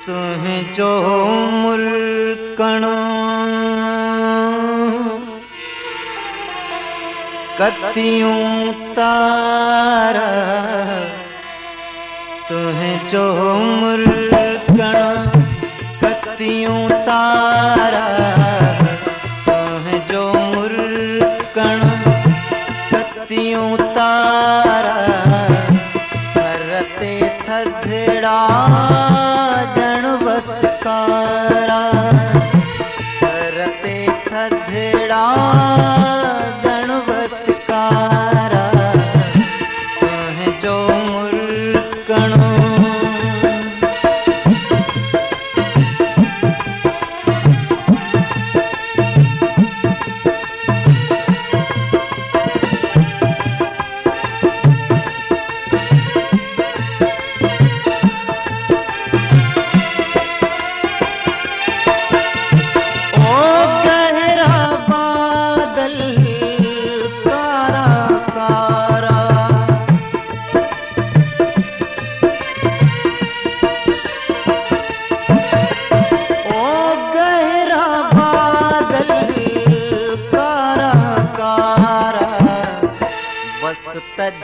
तुम्हें जो मुल्कण कतियूं तारा, तुम्हें जो मुल्कण कतियूं तारा, तुम्हें जो मुल्कण कतियूं तारा, धरते थधड़ा जण वसकारा, धरते थधड़ा जण वसकारा, तुम्हें जो मुल्कण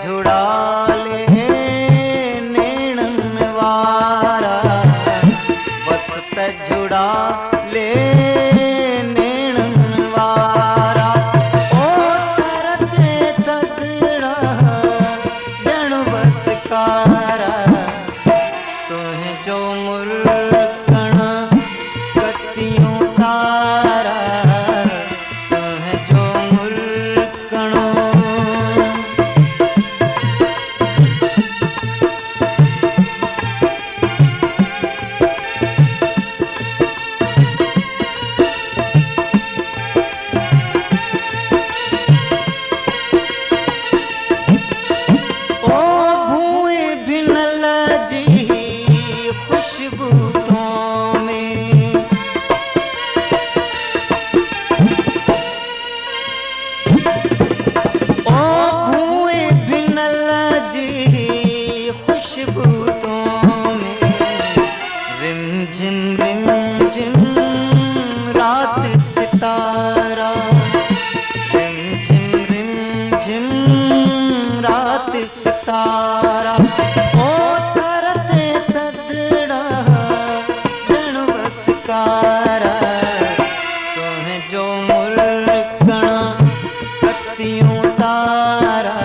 झुड़ा ले नैणन वारा, बस झुड़ा ले नैणन वारा, ओ तरते थधड़ा जण वसकारा, तुम्हें जो मुल्कण कतियूं तारा, तुम्हें जो मुल्कण सितारा, रिम झिम रात सितारा, ओ तरते थधड़ा जण वसकारा, तुम्हें जो मुल्कण कतियूं तारा,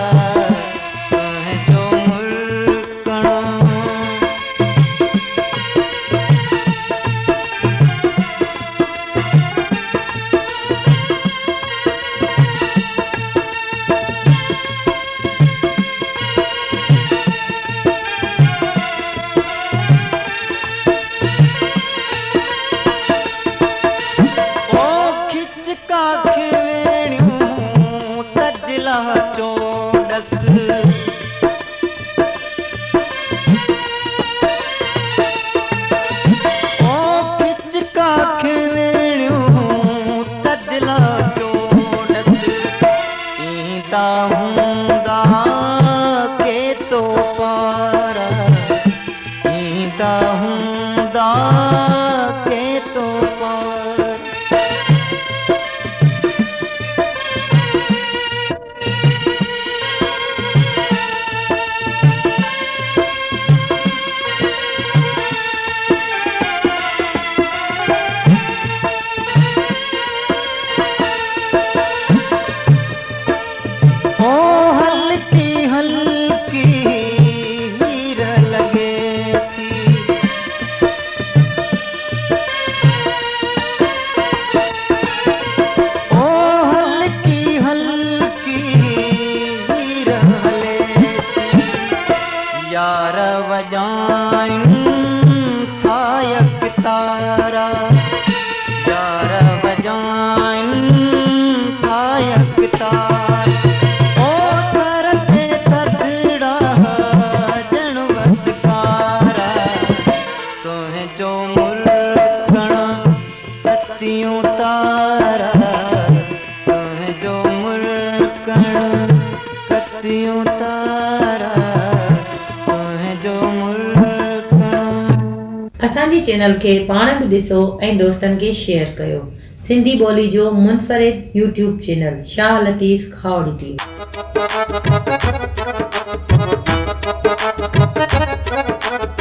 तुम्हें जो मुल्कण चोडस, ओ खिच काख वेणियूं तजला चोडस, ईंदा हूंदा के तो पारा, ईंदा हूंदा के तो पारा, यार वजाइन थायक तारा, यार वजाइन थायक तारा, ओ तरते थधड़ा जण वसकारा, तुम्हें जो मुल्कण कतियूं तारा, तुम्हें जो मुल्कण कतियूं तारा, जो मुल्कण असांजी चैनल खे पाण बि ॾिसो ऐं दोस्तनि खे शेयर कयो। सिंधी ॿोली जो मुनफ़रिद YouTube channel Shah Latif खावड़ी TV.